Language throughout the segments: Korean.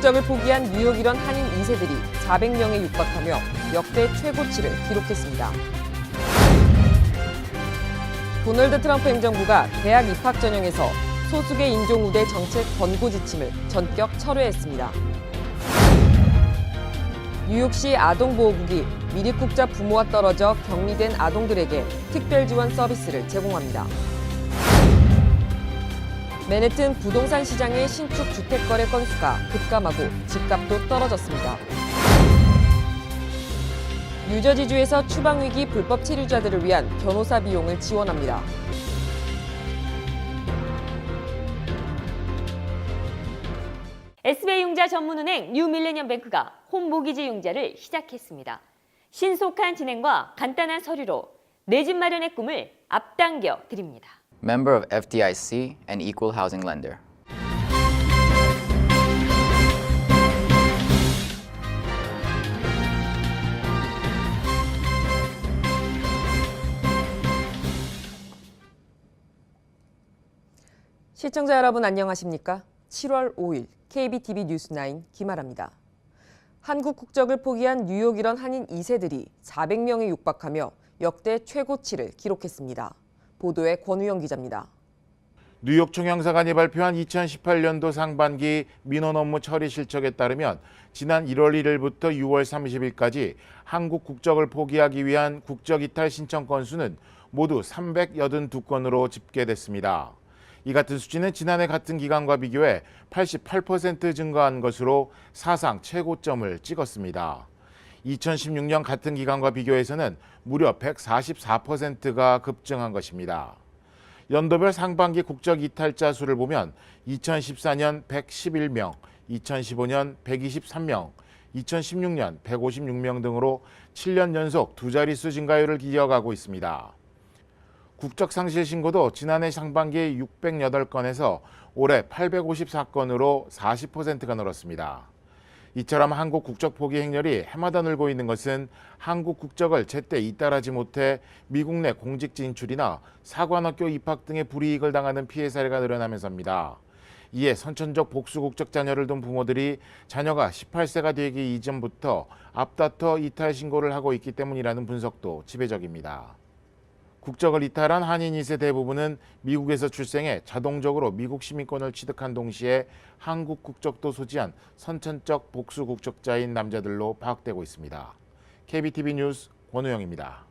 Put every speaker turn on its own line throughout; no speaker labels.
국적을 포기한 뉴욕 일원 한인 2세들이 400명에 육박하며 역대 최고치를 기록했습니다. 도널드 트럼프 행정부가 대학 입학 전형에서 소수계 인종 우대 정책 권고 지침을 전격 철회했습니다. 뉴욕시 아동보호국이 미립국자 부모와 떨어져 격리된 아동들에게 특별 지원 서비스를 제공합니다. 맨해튼 부동산 시장의 신축 주택 거래 건수가 급감하고 집값도 떨어졌습니다. 뉴저지주에서 추방위기 불법 체류자들을 위한 변호사 비용을 지원합니다.
SBI 융자 전문은행 뉴밀레니엄뱅크가 홈모기지 융자를 시작했습니다. 신속한 진행과 간단한 서류로 내 집 마련의 꿈을 앞당겨 드립니다.
Member of FDIC and equal housing lender.
시청자 여러분 안녕하십니까? 7월 5일 KBTV 뉴스9 김아라입니다. 한국 국적을 포기한 뉴욕 일원 한인 2세들이 400명에 육박하며 역대 최고치를 기록했습니다. 보도에 권우영 기자입니다.
뉴욕 총영사관이 발표한 2018년도 상반기 민원 업무 처리 실적에 따르면 지난 1월 1일부터 6월 30일까지 한국 국적을 포기하기 위한 국적 이탈 신청 건수는 모두 382건으로 집계됐습니다. 이 같은 수치는 지난해 같은 기간과 비교해 88% 증가한 것으로 사상 최고점을 찍었습니다. 2016년 같은 기간과 비교해서는 무려 144%가 급증한 것입니다. 연도별 상반기 국적 이탈자 수를 보면 2014년 111명, 2015년 123명, 2016년 156명 등으로 7년 연속 두 자릿수 증가율을 기록하고 있습니다. 국적 상실 신고도 지난해 상반기 608건에서 올해 854건으로 40%가 늘었습니다. 이처럼 한국 국적 포기 행렬이 해마다 늘고 있는 것은 한국 국적을 제때 이탈하지 못해 미국 내 공직 진출이나 사관학교 입학 등의 불이익을 당하는 피해 사례가 늘어나면서입니다. 이에 선천적 복수 국적 자녀를 둔 부모들이 자녀가 18세가 되기 이전부터 앞다퉈 이탈 신고를 하고 있기 때문이라는 분석도 지배적입니다. 국적을 이탈한 한인 2세 대부분은 미국에서 출생해 자동적으로 미국 시민권을 취득한 동시에 한국 국적도 소지한 선천적 복수 국적자인 남자들로 파악되고 있습니다. KBTV 뉴스 권우영입니다.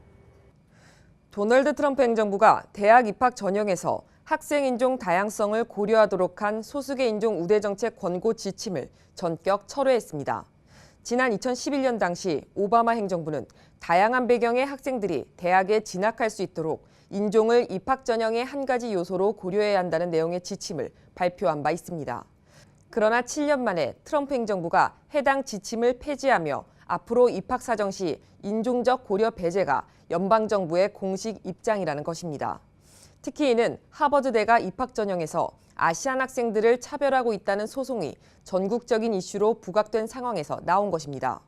도널드 트럼프 행정부가 대학 입학 전형에서 학생 인종 다양성을 고려하도록 한 소수계 인종 우대 정책 권고 지침을 전격 철회했습니다. 지난 2011년 당시 오바마 행정부는 다양한 배경의 학생들이 대학에 진학할 수 있도록 인종을 입학 전형의 한 가지 요소로 고려해야 한다는 내용의 지침을 발표한 바 있습니다. 그러나 7년 만에 트럼프 행정부가 해당 지침을 폐지하며 앞으로 입학 사정 시 인종적 고려 배제가 연방정부의 공식 입장이라는 것입니다. 특히 이는 하버드대가 입학 전형에서 아시안 학생들을 차별하고 있다는 소송이 전국적인 이슈로 부각된 상황에서 나온 것입니다.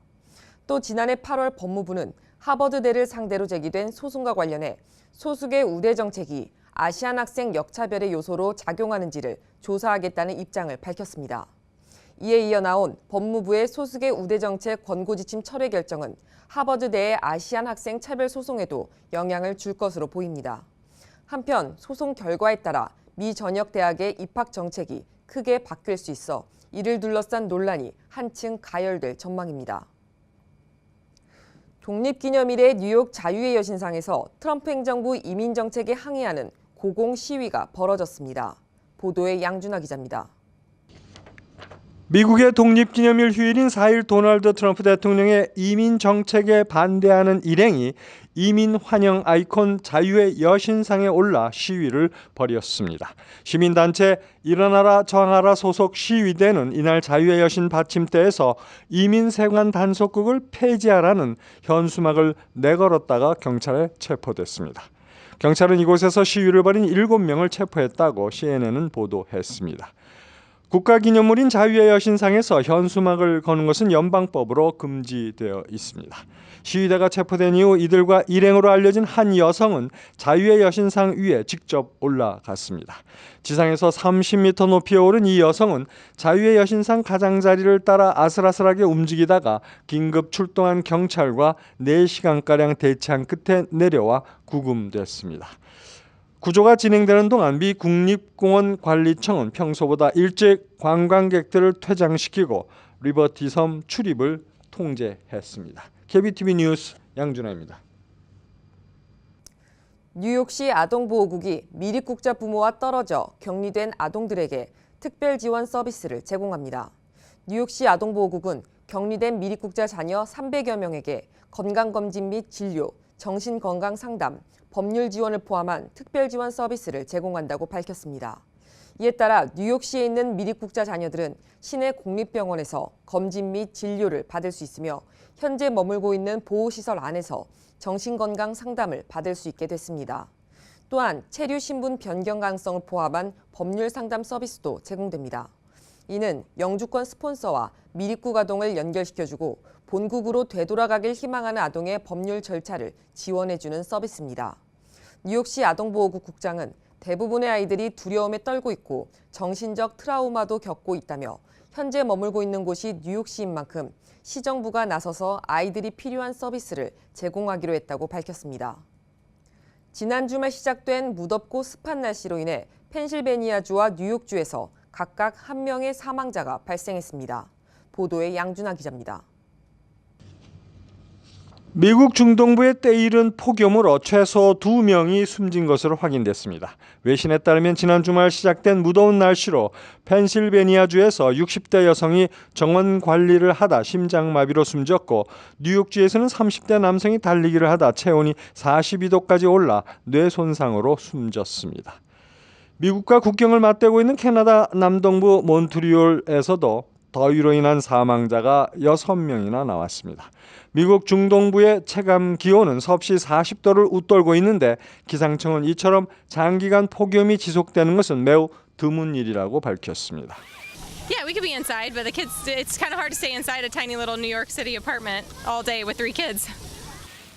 또 지난해 8월 법무부는 하버드대를 상대로 제기된 소송과 관련해 소수계 우대 정책이 아시안 학생 역차별의 요소로 작용하는지를 조사하겠다는 입장을 밝혔습니다. 이에 이어 나온 법무부의 소수계 우대 정책 권고 지침 철회 결정은 하버드대의 아시안 학생 차별 소송에도 영향을 줄 것으로 보입니다. 한편 소송 결과에 따라 미 전역 대학의 입학 정책이 크게 바뀔 수 있어 이를 둘러싼 논란이 한층 가열될 전망입니다. 독립기념일의 뉴욕 자유의 여신상에서 트럼프 행정부 이민 정책에 항의하는 고공 시위가 벌어졌습니다. 보도에 양준하 기자입니다.
미국의 독립기념일 휴일인 4일 도널드 트럼프 대통령의 이민 정책에 반대하는 일행이 이민 환영 아이콘 자유의 여신상에 올라 시위를 벌였습니다. 시민단체 일어나라 저항하라 소속 시위대는 이날 자유의 여신 받침대에서 이민 세관 단속국을 폐지하라는 현수막을 내걸었다가 경찰에 체포됐습니다. 경찰은 이곳에서 시위를 벌인 7명을 체포했다고 CNN은 보도했습니다. 국가기념물인 자유의 여신상에서 현수막을 거는 것은 연방법으로 금지되어 있습니다. 시위대가 체포된 이후 이들과 일행으로 알려진 한 여성은 자유의 여신상 위에 직접 올라갔습니다. 지상에서 30m 높이에 오른 이 여성은 자유의 여신상 가장자리를 따라 아슬아슬하게 움직이다가 긴급 출동한 경찰과 4시간가량 대치한 끝에 내려와 구금됐습니다. 구조가 진행되는 동안 미 국립공원관리청은 평소보다 일찍 관광객들을 퇴장시키고 리버티 섬 출입을 통제했습니다. KBTV 뉴스 양준하입니다.
뉴욕시 아동보호국이 미립국자 부모와 떨어져 격리된 아동들에게 특별 지원 서비스를 제공합니다. 뉴욕시 아동보호국은 격리된 미립국자 자녀 300여 명에게 건강검진 및 진료, 정신건강상담, 법률 지원을 포함한 특별 지원 서비스를 제공한다고 밝혔습니다. 이에 따라 뉴욕시에 있는 미립국자 자녀들은 시내 공립병원에서 검진 및 진료를 받을 수 있으며 현재 머물고 있는 보호시설 안에서 정신건강 상담을 받을 수 있게 됐습니다. 또한 체류 신분 변경 가능성을 포함한 법률 상담 서비스도 제공됩니다. 이는 영주권 스폰서와 미립국 아동을 연결시켜주고 본국으로 되돌아가길 희망하는 아동의 법률 절차를 지원해주는 서비스입니다. 뉴욕시 아동보호국 국장은 대부분의 아이들이 두려움에 떨고 있고 정신적 트라우마도 겪고 있다며 현재 머물고 있는 곳이 뉴욕시인 만큼 시정부가 나서서 아이들이 필요한 서비스를 제공하기로 했다고 밝혔습니다. 지난 주말 시작된 무덥고 습한 날씨로 인해 펜실베니아주와 뉴욕주에서 각각 1명의 사망자가 발생했습니다. 보도에 양준하 기자입니다.
미국 중동부의 때이른 폭염으로 최소 2명이 숨진 것으로 확인됐습니다. 외신에 따르면 지난 주말 시작된 무더운 날씨로 펜실베니아주에서 60대 여성이 정원 관리를 하다 심장마비로 숨졌고 뉴욕주에서는 30대 남성이 달리기를 하다 체온이 42도까지 올라 뇌 손상으로 숨졌습니다. 미국과 국경을 맞대고 있는 캐나다 남동부 몬트리올에서도 더위로 인한 사망자가 6명이나 나왔습니다. 미국 중동부의 체감 기온은 섭씨 40도를 웃돌고 있는데 기상청은 이처럼 장기간 폭염이 지속되는 것은 매우 드문 일이라고 밝혔습니다.
Yeah, we could be inside, but the kids, it's kind of hard to stay inside a tiny little New York City apartment all day with 3 kids.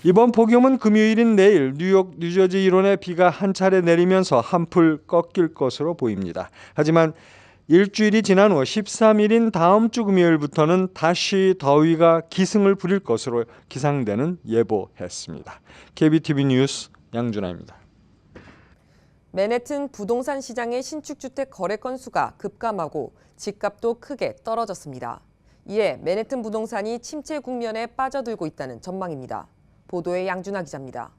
이번 폭염은 금요일인 내일 뉴욕, 뉴저지 이론에 비가 한 차례 내리면서 한풀 꺾일 것으로 보입니다. 하지만 일주일이 지난 후 13일인 다음 주 금요일부터는 다시 더위가 기승을 부릴 것으로 기상대는 예보했습니다. KBTV 뉴스 양준하입니다.
맨해튼 부동산 시장의 신축주택 거래 건수가 급감하고 집값도 크게 떨어졌습니다. 이에 맨해튼 부동산이 침체 국면에 빠져들고 있다는 전망입니다. 보도에 양준하 기자입니다.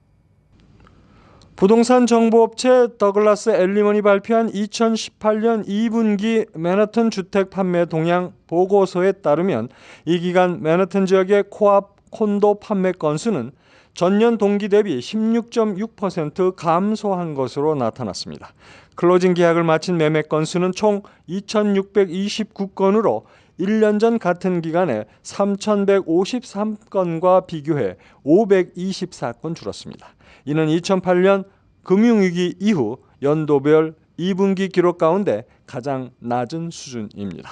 부동산 정보업체 더글라스 엘리먼이 발표한 2018년 2분기 맨해튼 주택 판매 동향 보고서에 따르면 이 기간 맨해튼 지역의 코앞 콘도 판매 건수는 전년 동기 대비 16.6% 감소한 것으로 나타났습니다. 클로징 계약을 마친 매매 건수는 총 2,629건으로 1년 전 같은 기간에 3,153건과 비교해 524건 줄었습니다. 이는 2008년 금융위기 이후 연도별 2분기 기록 가운데 가장 낮은 수준입니다.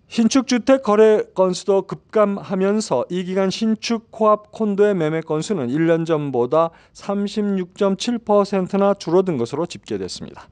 신축주택 거래 건수도 급감하면서 이 기간 신축 코앞 콘도의 매매 건수는 1년 전보다 36.7%나 줄어든 것으로 집계됐습니다.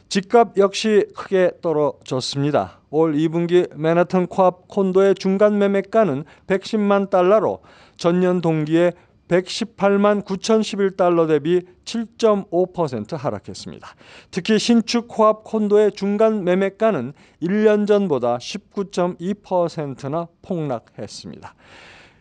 집값 역시 크게 떨어졌습니다. 올 2분기 맨해튼 코앞 콘도의 중간 매매가는 110만 달러로 전년 동기에 118만 9,011달러 대비 7.5% 하락했습니다. 특히 신축 코앞 콘도의 중간 매매가는 1년 전보다 19.2%나 폭락했습니다.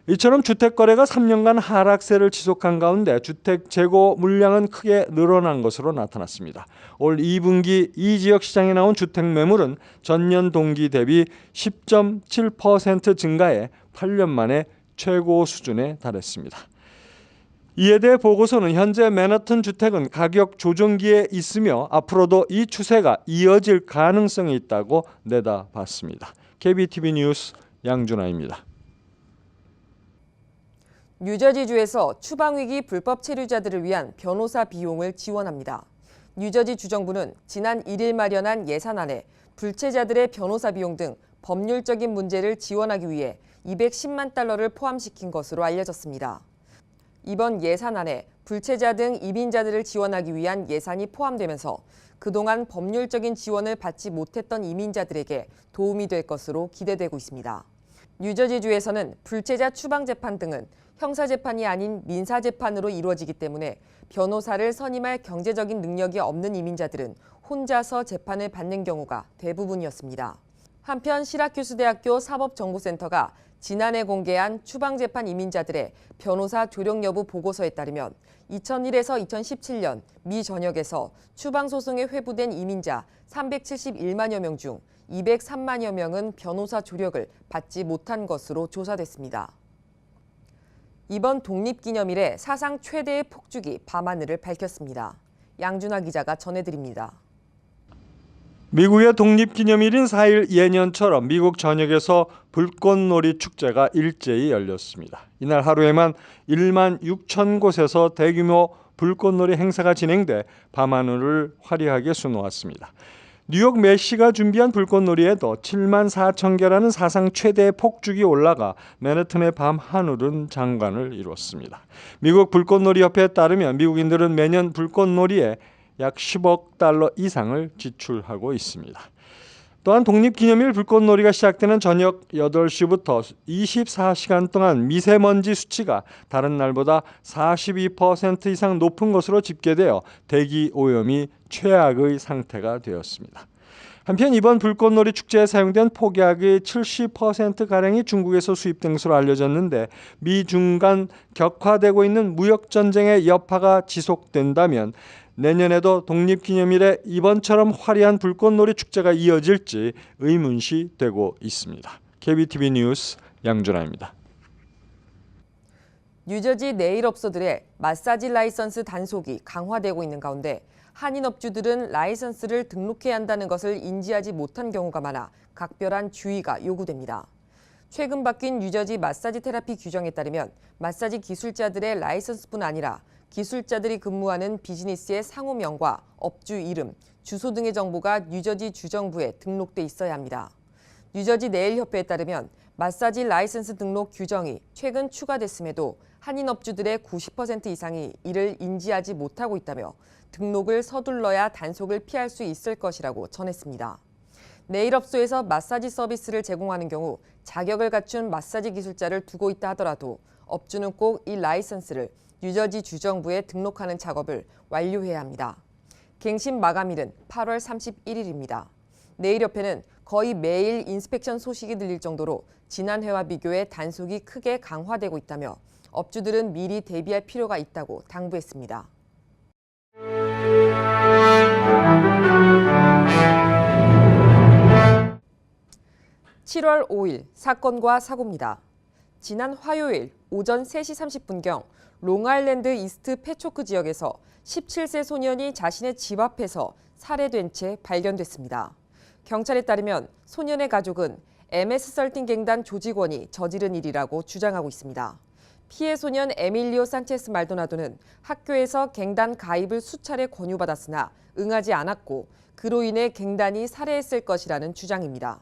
이처럼 주택 거래가 3년간 하락세를 지속한 가운데 주택 재고 물량은 크게 늘어난 것으로 나타났습니다. 올 2분기 이 지역 시장에 나온 주택 매물은 전년 동기 대비 10.7% 증가해 8년 만에 최고 수준에 달했습니다. 이에 대해 보고서는 현재 맨해튼 주택은 가격 조정기에 있으며 앞으로도 이 추세가 이어질 가능성이 있다고 내다봤습니다. KBTV 뉴스 양준하입니다.
뉴저지주에서 추방위기 불법 체류자들을 위한 변호사 비용을 지원합니다. 뉴저지 주정부는 지난 1일 마련한 예산안에 불체자들의 변호사 비용 등 법률적인 문제를 지원하기 위해 210만 달러를 포함시킨 것으로 알려졌습니다. 이번 예산안에 불체자 등 이민자들을 지원하기 위한 예산이 포함되면서 그동안 법률적인 지원을 받지 못했던 이민자들에게 도움이 될 것으로 기대되고 있습니다. 뉴저지주에서는 불체자 추방재판 등은 형사재판이 아닌 민사재판으로 이루어지기 때문에 변호사를 선임할 경제적인 능력이 없는 이민자들은 혼자서 재판을 받는 경우가 대부분이었습니다. 한편 시라큐스 대학교 사법정보센터가 지난해 공개한 추방재판 이민자들의 변호사 조력 여부 보고서에 따르면 2001에서 2017년 미 전역에서 추방소송에 회부된 이민자 371만여 명 중 203만여 명은 변호사 조력을 받지 못한 것으로 조사됐습니다. 이번 독립기념일에 사상 최대의 폭죽이 밤하늘을 밝혔습니다. 양준하 기자가 전해드립니다.
미국의 독립기념일인 4일 예년처럼 미국 전역에서 불꽃놀이 축제가 일제히 열렸습니다. 이날 하루에만 1만 6천 곳에서 대규모 불꽃놀이 행사가 진행돼 밤하늘을 화려하게 수놓았습니다. 뉴욕 메시가 준비한 불꽃놀이에도 7만 4천 개라는 사상 최대의 폭죽이 올라가 맨해튼의 밤하늘은 장관을 이뤘습니다. 미국 불꽃놀이협회에 따르면 미국인들은 매년 불꽃놀이에 약 10억 달러 이상을 지출하고 있습니다. 또한 독립기념일 불꽃놀이가 시작되는 저녁 8시부터 24시간 동안 미세먼지 수치가 다른 날보다 42% 이상 높은 것으로 집계되어 대기 오염이 최악의 상태가 되었습니다. 한편 이번 불꽃놀이 축제에 사용된 폭약의 70%가량이 중국에서 수입된 것으로 알려졌는데 미중 간 격화되고 있는 무역전쟁의 여파가 지속된다면 내년에도 독립기념일에 이번처럼 화려한 불꽃놀이 축제가 이어질지 의문시 되고 있습니다. KBTV 뉴스 양준하입니다.
뉴저지 네일업소들의 마사지 라이선스 단속이 강화되고 있는 가운데 한인업주들은 라이선스를 등록해야 한다는 것을 인지하지 못한 경우가 많아 각별한 주의가 요구됩니다. 최근 바뀐 뉴저지 마사지 테라피 규정에 따르면 마사지 기술자들의 라이선스뿐 아니라 기술자들이 근무하는 비즈니스의 상호명과 업주 이름, 주소 등의 정보가 뉴저지 주정부에 등록돼 있어야 합니다. 뉴저지 네일협회에 따르면 마사지 라이선스 등록 규정이 최근 추가됐음에도 한인업주들의 90% 이상이 이를 인지하지 못하고 있다며 등록을 서둘러야 단속을 피할 수 있을 것이라고 전했습니다. 네일업소에서 마사지 서비스를 제공하는 경우 자격을 갖춘 마사지 기술자를 두고 있다 하더라도 업주는 꼭 이 라이선스를 뉴저지 주정부에 등록하는 작업을 완료해야 합니다. 갱신 마감일은 8월 31일입니다. 네일협회는 거의 매일 인스펙션 소식이 들릴 정도로 지난해와 비교해 단속이 크게 강화되고 있다며 업주들은 미리 대비할 필요가 있다고 당부했습니다. 7월 5일 사건과 사고입니다. 지난 화요일 오전 3시 30분경 롱아일랜드 이스트 패초크 지역에서 17세 소년이 자신의 집 앞에서 살해된 채 발견됐습니다. 경찰에 따르면 소년의 가족은 MS-13 갱단 조직원이 저지른 일이라고 주장하고 있습니다. 피해 소년 에밀리오 산체스 말도나도는 학교에서 갱단 가입을 수차례 권유받았으나 응하지 않았고 그로 인해 갱단이 살해했을 것이라는 주장입니다.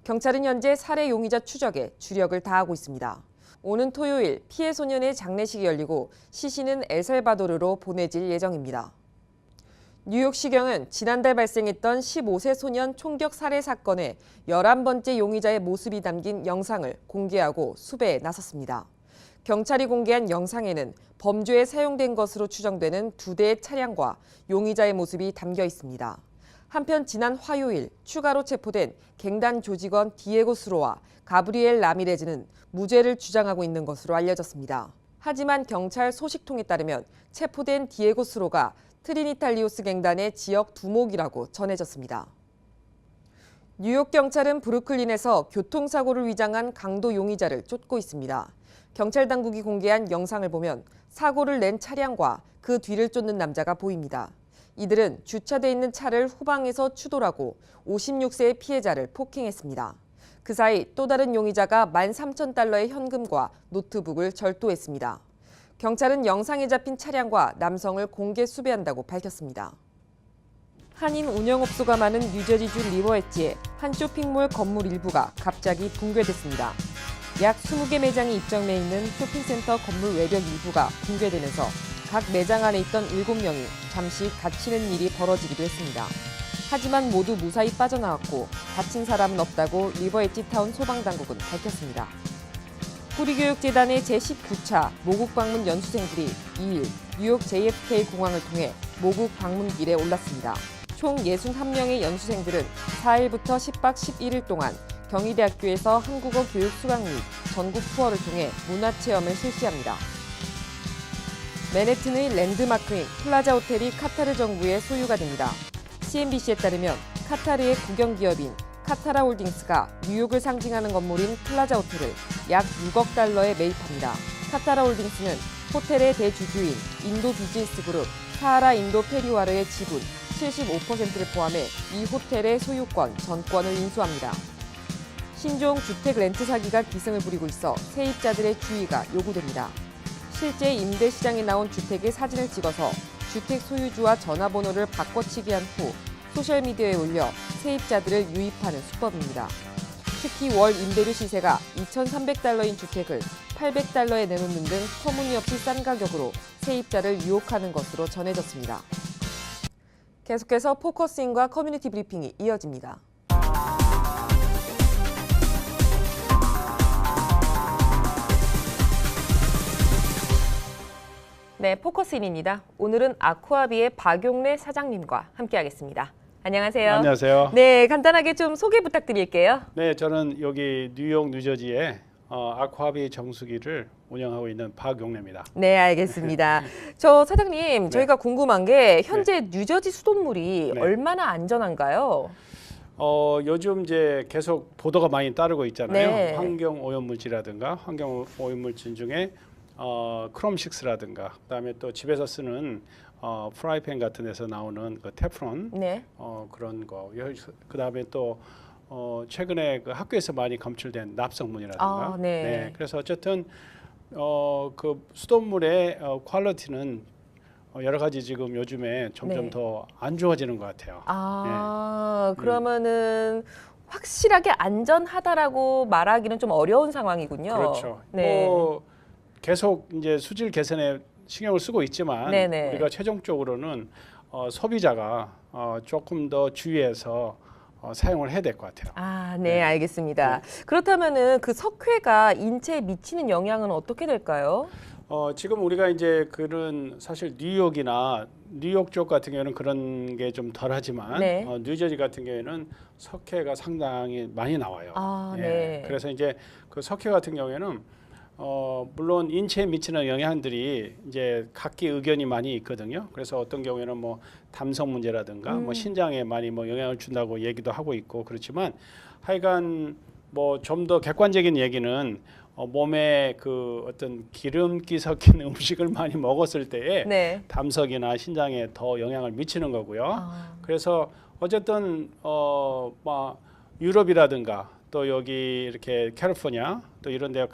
경찰은 현재 살해 용의자 추적에 주력을 다하고 있습니다. 오는 토요일 피해 소년의 장례식이 열리고 시신은 엘살바도르로 보내질 예정입니다. 뉴욕시경은 지난달 발생했던 15세 소년 총격 살해 사건의 11번째 용의자의 모습이 담긴 영상을 공개하고 수배에 나섰습니다. 경찰이 공개한 영상에는 범죄에 사용된 것으로 추정되는 2대의 차량과 용의자의 모습이 담겨 있습니다. 한편 지난 화요일 추가로 체포된 갱단 조직원 디에고 스로와 가브리엘 라미레즈는 무죄를 주장하고 있는 것으로 알려졌습니다. 하지만 경찰 소식통에 따르면 체포된 디에고 스로가 트리니탈리오스 갱단의 지역 두목이라고 전해졌습니다. 뉴욕 경찰은 브루클린에서 교통사고를 위장한 강도 용의자를 쫓고 있습니다. 경찰 당국이 공개한 영상을 보면 사고를 낸 차량과 그 뒤를 쫓는 남자가 보입니다. 이들은 주차돼 있는 차를 후방에서 추돌하고 56세의 피해자를 폭행했습니다. 그 사이 또 다른 용의자가 13,000달러의 현금과 노트북을 절도했습니다. 경찰은 영상에 잡힌 차량과 남성을 공개 수배한다고 밝혔습니다. 한인 운영업소가 많은 뉴저지주 리버엣지의 한 쇼핑몰 건물 일부가 갑자기 붕괴됐습니다. 약 20개 매장이 입점해 있는 쇼핑센터 건물 외벽 일부가 붕괴되면서 각 매장 안에 있던 7명이 잠시 다치는 일이 벌어지기도 했습니다. 하지만 모두 무사히 빠져나왔고 다친 사람은 없다고 리버엣지 타운 소방당국은 밝혔습니다. 구리교육재단의 제19차 모국 방문 연수생들이 2일 뉴욕 JFK 공항을 통해 모국 방문길에 올랐습니다. 총 61명의 연수생들은 4일부터 10박 11일 동안 경희대학교에서 한국어 교육 수강 및 전국 투어를 통해 문화체험을 실시합니다. 맨해튼의 랜드마크인 플라자 호텔이 카타르 정부의 소유가 됩니다. CNBC에 따르면 카타르의 국영기업인 카타라 홀딩스가 뉴욕을 상징하는 건물인 플라자 호텔을 약 6억 달러에 매입합니다. 카타라 홀딩스는 호텔의 대주주인 인도 비즈니스 그룹 사하라 인도 페리와르의 지분 75%를 포함해 이 호텔의 소유권, 전권을 인수합니다. 신종 주택 렌트 사기가 기승을 부리고 있어 세입자들의 주의가 요구됩니다. 실제 임대 시장에 나온 주택의 사진을 찍어서 주택 소유주와 전화번호를 바꿔치기 한 후 소셜미디어에 올려 세입자들을 유입하는 수법입니다. 특히 월 임대료 시세가 2,300달러인 주택을 800달러에 내놓는 등 터무니없이 싼 가격으로 세입자를 유혹하는 것으로 전해졌습니다. 계속해서 포커스인과 커뮤니티 브리핑이 이어집니다. 네, 포커스인입니다. 오늘은 아쿠아비의 박용래 사장님과 함께하겠습니다. 안녕하세요.
안녕하세요.
네, 간단하게 좀 소개 부탁드릴게요.
네, 저는 여기 뉴욕, 뉴저지에 아쿠아비 정수기를 운영하고 있는 박용래입니다.
네, 알겠습니다. 저 사장님, 저희가 궁금한 게 현재 뉴저지 수돗물이
네.
얼마나 안전한가요?
요즘 이제 계속 보도가 많이 따르고 있잖아요.
네.
환경 오염물질이라든가 환경 오염물질 중에 크롬6라든가 그다음에 또 집에서 쓰는 프라이팬 같은 데서 나오는 그 테프론
네.
그런 거. 그다음에 또 최근에 그 학교에서 많이 검출된 납성문이라든가.
아, 네.
그래서 어쨌든 그 수돗물의 퀄리티는 여러 가지 지금 요즘에 점점
네.
더 안 좋아지는 것 같아요.
그러면은 확실하게 안전하다라고 말하기는 좀 어려운 상황이군요.
그렇죠.
네.
계속 이제 수질 개선에 신경을 쓰고 있지만
네네.
우리가 최종적으로는 소비자가 조금 더 주의해서 사용을 해야 될 것 같아요.
네, 알겠습니다. 그렇다면은 그 석회가 인체에 미치는 영향은 어떻게 될까요?
지금 우리가 이제 그런 사실 뉴욕이나 뉴욕 쪽 같은 경우는 그런 게 좀 덜하지만
네.
뉴저지 같은 경우에는 석회가 상당히 많이 나와요.
네.
그래서 이제 그 석회 같은 경우에는 물론 인체에 미치는 영향들이 이제 각기 의견이 많이 있거든요. 그래서 어떤 경우에는 뭐 담성 문제라든가 뭐 신장에 많이 뭐 영향을 준다고 얘기도 하고 있고 그렇지만 하여간 뭐 좀 더 객관적인 얘기는 몸에 그 어떤 기름기 섞인 음식을 많이 먹었을 때에
네.
담석이나 신장에 더 영향을 미치는 거고요. 그래서 어쨌든 뭐 유럽이라든가 또 여기 이렇게 캘리포니아 또 이런 데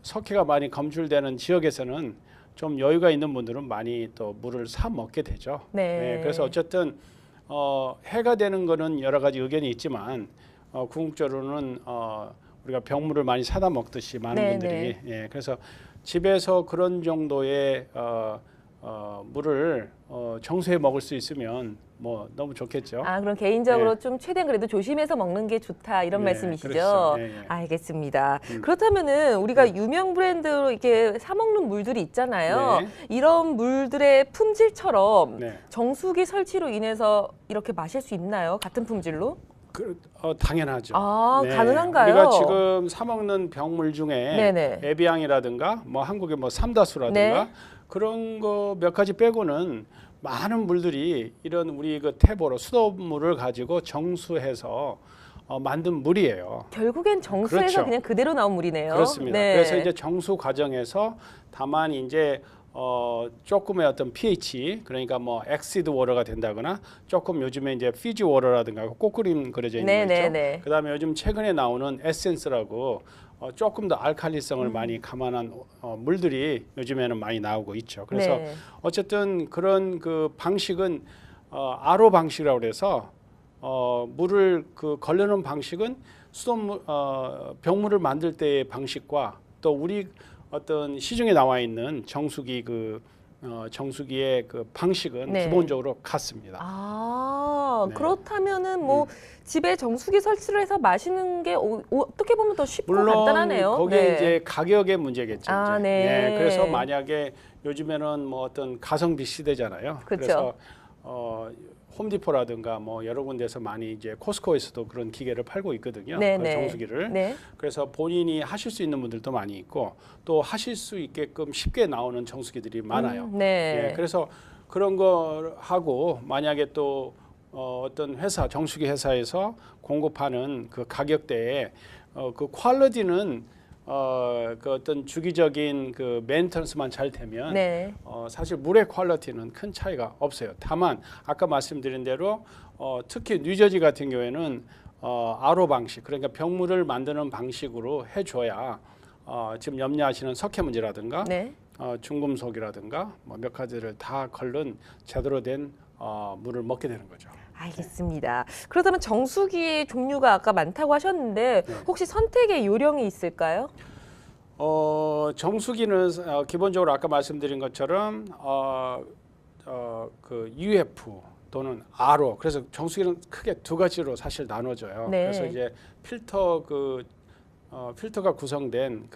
석회가 많이 검출되는 지역에서는 좀 여유가 있는 분들은 많이 또 물을 사 먹게 되죠.
네.
그래서 어쨌든 해가 되는 거는 여러 가지 의견이 있지만 궁극적으로는 우리가 병물을 많이 사다 먹듯이 많은
네,
분들이 그래서 집에서 그런 정도의 물을 정수해 먹을 수 있으면 뭐 너무 좋겠죠.
그럼 개인적으로
네.
좀 최대한 그래도 조심해서 먹는 게 좋다 이런
네,
말씀이시죠?
그렇죠. 네, 네.
알겠습니다. 그렇다면은 우리가 유명 브랜드로 이렇게 사 먹는 물들이 있잖아요.
네.
이런 물들의 품질처럼
네.
정수기 설치로 인해서 이렇게 마실 수 있나요? 같은 품질로?
당연하죠.
가능한가요?
우리가 지금 사 먹는 병물 중에
네네.
에비앙이라든가 뭐 한국의 뭐 삼다수라든가
네.
그런 거 몇 가지 빼고는 많은 물들이 이런 우리 그 탭으로 수돗물을 가지고 정수해서 만든 물이에요.
결국엔 정수에서
그렇죠.
그냥 그대로 나온 물이네요.
그렇습니다.
네.
그래서 이제 정수 과정에서 다만 이제 조금의 어떤 pH 그러니까 뭐 엑시드 워터가 된다거나 조금 요즘에 이제 피지 워터라든가 꼬꾸림 그려져 있는 거 있죠.
네네네.
그다음에 요즘 최근에 나오는 에센스라고 조금 더 알칼리성을 많이 감안한 물들이 요즘에는 많이 나오고 있죠. 그래서
네.
어쨌든 그런 그 방식은 RO 방식이라고 그래서 물을 그 걸르는 방식은 수돗물 병물을 만들 때의 방식과 또 우리 어떤 시중에 나와 있는 정수기 정수기의 그 방식은
네.
기본적으로 같습니다.
아,
네.
그렇다면은 뭐 집에 정수기 설치를 해서 마시는 게 어떻게 보면 더 쉽고
물론
간단하네요.
거기에
네.
이제 가격의 문제겠죠.
아,
이제.
네.
그래서 만약에 요즘에는 뭐 어떤 가성비 시대잖아요.
그렇죠.
그래서 홈디포라든가 뭐 여러 군데서 많이 이제 코스코에서도 그런 기계를 팔고 있거든요.
네,
그
네.
정수기를.
네.
그래서 본인이 하실 수 있는 분들도 많이 있고 또 하실 수 있게끔 쉽게 나오는 정수기들이 많아요.
네.
예, 그래서 그런 거 하고 만약에 또 어떤 회사 정수기 회사에서 공급하는 그 가격대에 그 퀄리티는 그 어떤 주기적인 그 메인터넌스만 잘 되면
네.
사실 물의 퀄리티는 큰 차이가 없어요. 다만 아까 말씀드린 대로 특히 뉴저지 같은 경우에는 RO 방식 그러니까 병물을 만드는 방식으로 해줘야 지금 염려하시는 석회 문제라든가
네.
중금속이라든가 뭐 몇 가지를 다 걸른 제대로 된 물을 먹게 되는 거죠.
알겠습니다. 그렇다면 정수기의 종류가 아까 많다고 하셨는데
네.
혹시 선택의 요령이 있을까요?
정수기는 기본적으로 아까 말씀드린 것처럼 그 UF 또는 RO 그래서 정수기는 크게 두 가지로 사실 나눠져요.
네.
그래서 이제 필터 필터가 구성된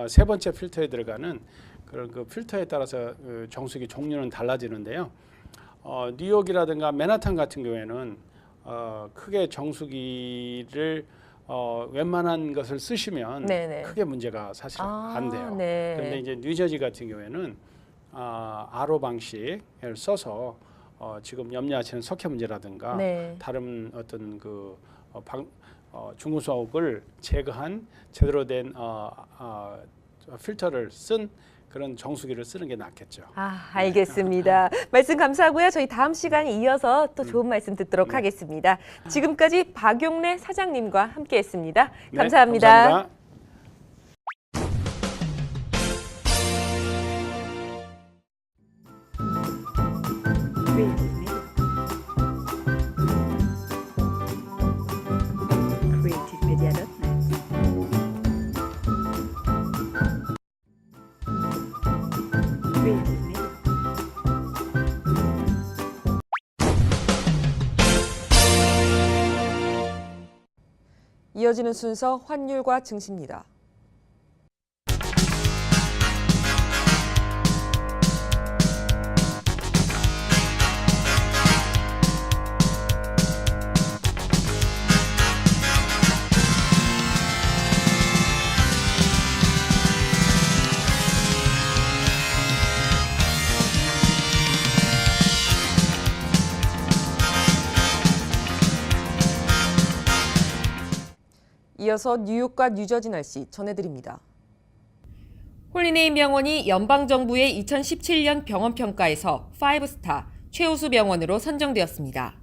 세 번째 필터에 들어가는 그런 그 필터에 따라서 정수기 종류는 달라지는데요. 뉴욕이라든가 맨하탄 같은 경우에는 크게 정수기를 웬만한 것을 쓰시면
네네.
크게 문제가 사실 안 돼요.
네.
그런데 이제 뉴저지 같은 경우에는 RO 방식을 써서 지금 염려하시는 석회 문제라든가
네.
다른 어떤 중금속을 제거한 제대로 된 필터를 쓴 그런 정수기를 쓰는 게 낫겠죠.
알겠습니다. 말씀 감사하고요. 저희 다음 시간에 이어서 또 좋은 말씀 듣도록 하겠습니다. 지금까지 박용래 사장님과 함께했습니다.
네,
감사합니다.
감사합니다.
이어지는 순서 환율과 증시입니다. 이어서 뉴욕과 뉴저지 날씨 전해드립니다. 홀리네임 병원이 연방정부의 2017년 병원평가에서 5스타 최우수 병원으로 선정되었습니다.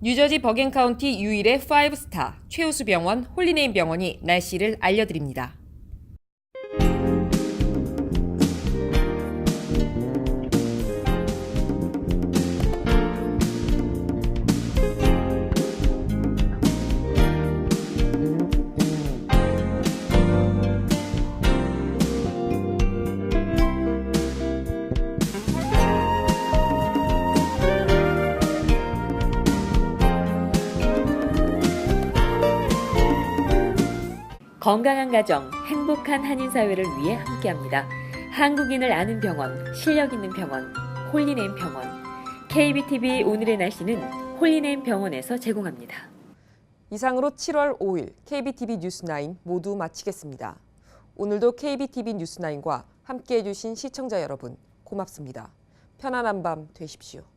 뉴저지 버겐 카운티 유일의 5스타 최우수 병원 홀리네임 병원이 날씨를 알려드립니다.
건강한 가정, 행복한 한인사회를 위해 함께합니다. 한국인을 아는 병원, 실력 있는 병원, 홀리네임 병원. KBTV 오늘의 날씨는 홀리네임 병원에서 제공합니다.
이상으로 7월 5일 KBTV 뉴스9 모두 마치겠습니다. 오늘도 KBTV 뉴스9과 함께해 주신 시청자 여러분 고맙습니다. 편안한 밤 되십시오.